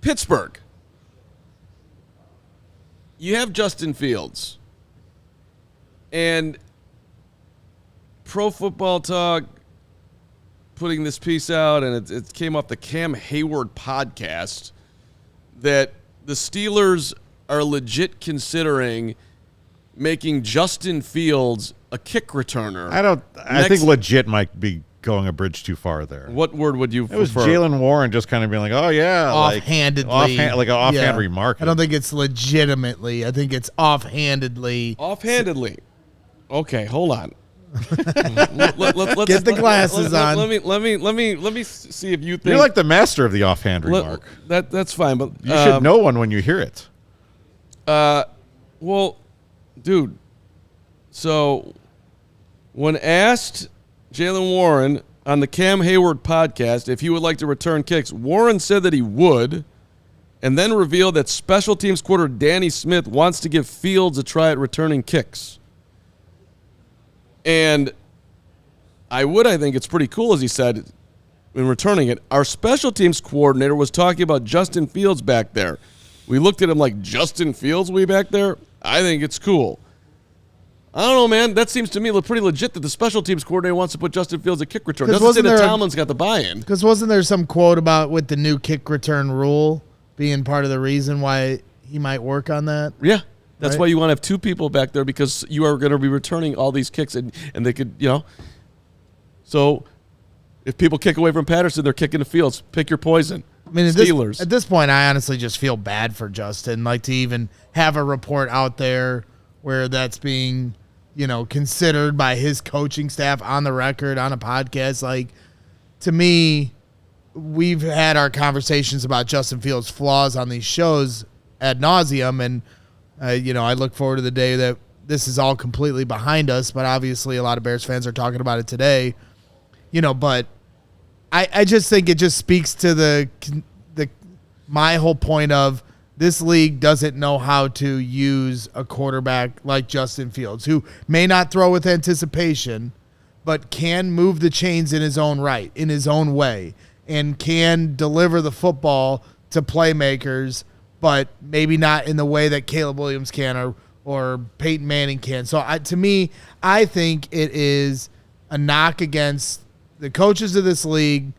Pittsburgh. You have Justin Feilds. And Pro Football Talk putting this piece out, and it came off the Cam Hayward podcast, that the Steelers are legit considering making Justin Feilds a kick returner. I think legit might be going a bridge too far there. What word would you prefer? It was Jalen Warren just kind of being like, oh, yeah. Offhandedly. Like an offhand remark. I don't think it's legitimately. I think it's offhandedly. Offhandedly. Okay, hold on. Let's get the glasses on. Let me see if you think you're like the master of the offhand remark. That's fine, but you should know one when you hear it. Well, dude. So when asked Jalen Warren on the Cam Hayward podcast if he would like to return kicks, Warren said that he would, and then revealed that special teams quarter Danny Smith wants to give Feilds a try at returning kicks. And I think it's pretty cool, as he said, in returning it. Our special teams coordinator was talking about Justin Feilds back there. We looked at him like, Justin Feilds will be back there? I think it's cool. I don't know, man. That seems to me pretty legit that the special teams coordinator wants to put Justin Feilds a kick return. Doesn't say that Tomlin's got the buy-in. Because wasn't there some quote about with the new kick return rule being part of the reason why he might work on that? Yeah. That's why you want to have two people back there, because you are going to be returning all these kicks, and they could, So if people kick away from Patterson, they're kicking the Fields. Pick your poison. I mean, Steelers. At this point, I honestly just feel bad for Justin. Like, to even have a report out there where that's being, considered by his coaching staff on the record, on a podcast. Like, to me, we've had our conversations about Justin Fields' flaws on these shows ad nauseum, and I look forward to the day that this is all completely behind us, but obviously a lot of Bears fans are talking about it today. But I just think it just speaks to my whole point of this league doesn't know how to use a quarterback like Justin Feilds, who may not throw with anticipation, but can move the chains in his own right, in his own way, and can deliver the football to playmakers, but maybe not in the way that Caleb Williams can or Peyton Manning can. So to me, I think it is a knock against the coaches of this league.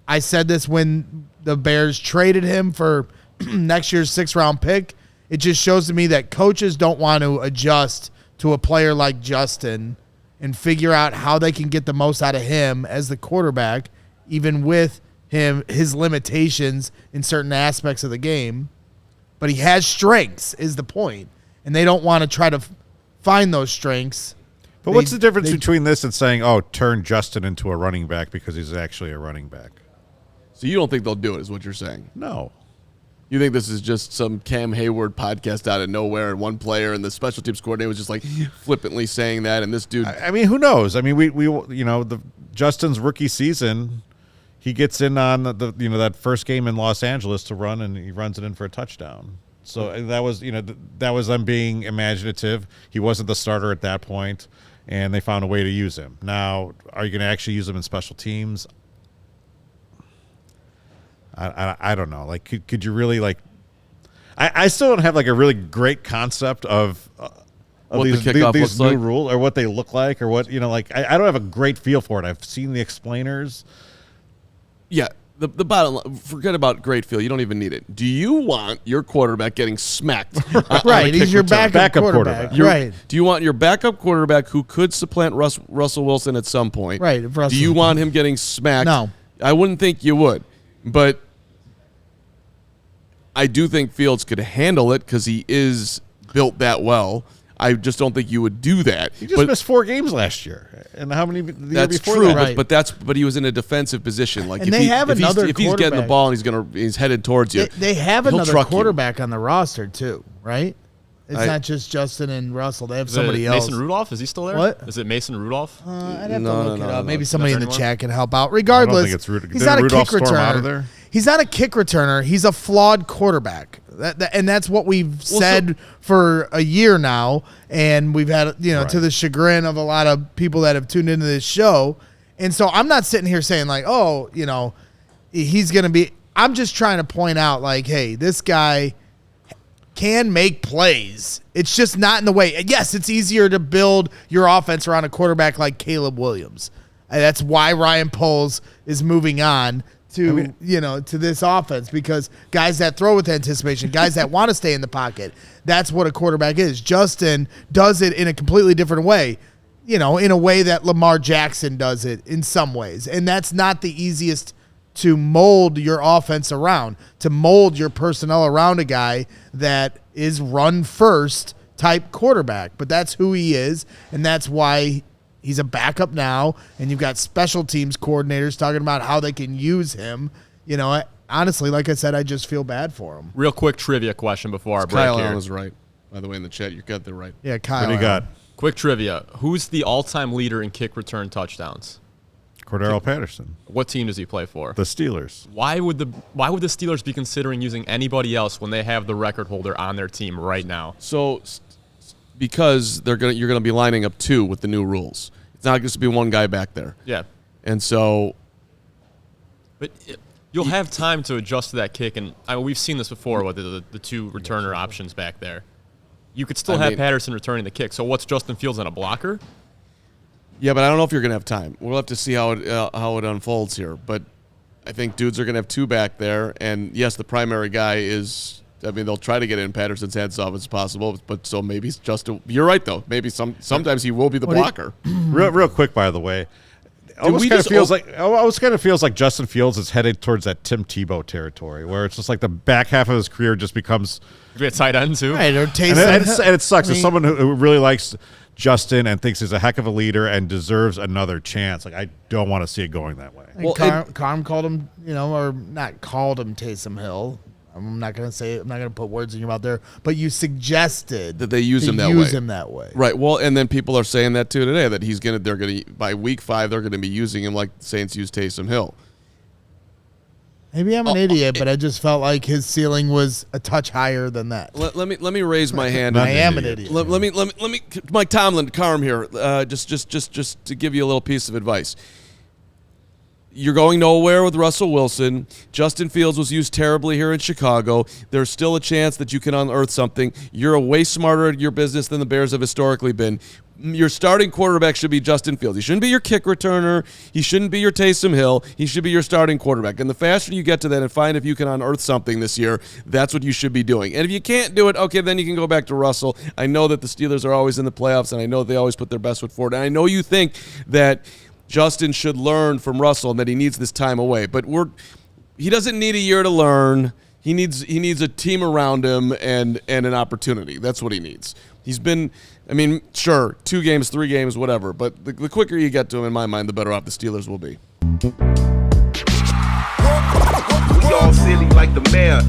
I said this when the Bears traded him for next year's 6th-round pick. It just shows to me that coaches don't want to adjust to a player like Justin and figure out how they can get the most out of him as the quarterback, even with his limitations in certain aspects of the game. But he has strengths, is the point. And they don't want to try to find those strengths. But what's the difference between this and saying, turn Justin into a running back because he's actually a running back? So you don't think they'll do it, is what you're saying? No. You think this is just some Cam Hayward podcast out of nowhere and one player and the special teams coordinator was just like flippantly saying that, and this dude... I mean, who knows? I mean, we the Justin's rookie season, he gets in on that first game in Los Angeles to run, and he runs it in for a touchdown. So that was them being imaginative. He wasn't the starter at that point, and they found a way to use him. Now, are you going to actually use him in special teams? I don't know. Like, could you really like? I still don't have like a really great concept of these new rules or what they look like or what I don't have a great feel for it. I've seen the explainers. Yeah, the bottom line, forget about great feel. You don't even need it. Do you want your quarterback getting smacked? Right, he's your backup quarterback. Right. Do you want your backup quarterback who could supplant Russell Wilson at some point? Right. Do you want him getting smacked? No. I wouldn't think you would, but I do think Fields could handle it because he is built that well. I just don't think you would do that. He just missed 4 games last year, and how many? That's true, but he was in a defensive position. Like and if he's getting the ball and he's headed towards you, they have another quarterback on the roster too, right? It's not just Justin and Russell. They have somebody else. Mason Rudolph, is he still there? What? Is it Mason Rudolph? I'd have to look it up. Maybe somebody in the chat can help out. Regardless, I don't think it's he's not a Rudolph kick returner. Out of there? He's not a kick returner. He's a flawed quarterback. And that's what we've said for a year now. And we've had, to the chagrin of a lot of people that have tuned into this show. And so I'm not sitting here saying like, he's going to be. I'm just trying to point out, like, hey, this guy can make plays. It's just not in the way. Yes, it's easier to build your offense around a quarterback like Caleb Williams. And that's why Ryan Poles is moving on to to this offense, because guys that throw with anticipation, guys that want to stay in the pocket, that's what a quarterback is. Justin does it in a completely different way, in a way that Lamar Jackson does it in some ways. And that's not the easiest to mold your offense around, to mold your personnel around a guy that is run first type quarterback. But that's who he is, and that's why he's a backup now, and you've got special teams coordinators talking about how they can use him. Honestly, like I said, I just feel bad for him. Real quick trivia question before our break Kyle here. Allen was right, by the way, in the chat. You got that right. Yeah, Kyle. What do you got? Quick trivia. Who's the all-time leader in kick return touchdowns? Cordero Patterson. What team does he play for? The Steelers. Why would the Steelers be considering using anybody else when they have the record holder on their team right now? So, because you're gonna be lining up 2 with the new rules. It's not just to be one guy back there. Yeah. And so, but you'll have time to adjust to that kick, and we've seen this before with the 2 returner options back there. You could still have Patterson returning the kick. So what's Justin Feilds on a blocker? Yeah, but I don't know if you're going to have time. We'll have to see how it unfolds here. But I think dudes are going to have 2 back there. And, yes, the primary guy is – they'll try to get it in Patterson's hands as often as possible. But so maybe it's Justin – you're right, though. Maybe sometimes he will be the blocker. Real quick, by the way. Almost kind of feels like Justin Fields is headed towards that Tim Tebow territory, where it's just like the back half of his career just becomes – Be a tight end, too. Right, or and it sucks. As someone who really likes – Justin and thinks he's a heck of a leader and deserves another chance. Like, I don't want to see it going that way. Well, Carm called him, or not called him Taysom Hill. I'm not going to put words in your mouth there, but you suggested that they use him that way. Right. Well, and then people are saying that too today, that by week 5 they're going to be using him like the Saints used Taysom Hill. Maybe I'm an idiot, but I just felt like his ceiling was a touch higher than that. Let me raise my hand. I am an idiot. Let me Mike Tomlin, Carm here. Just to give you a little piece of advice. You're going nowhere with Russell Wilson. Justin Fields was used terribly here in Chicago. There's still a chance that you can unearth something. You're way smarter at your business than the Bears have historically been. Your starting quarterback should be Justin Fields. He shouldn't be your kick returner. He shouldn't be your Taysom Hill. He should be your starting quarterback. And the faster you get to that and find if you can unearth something this year, that's what you should be doing. And if you can't do it, okay, then you can go back to Russell. I know that the Steelers are always in the playoffs, and I know they always put their best foot forward. And I know you think that Justin should learn from Russell and that he needs this time away. But he doesn't need a year to learn. He needs a team around him and an opportunity. That's what he needs. He's been, sure, 2 games, 3 games, whatever. But the quicker you get to him, in my mind, the better off the Steelers will be. We all silly like the mayor.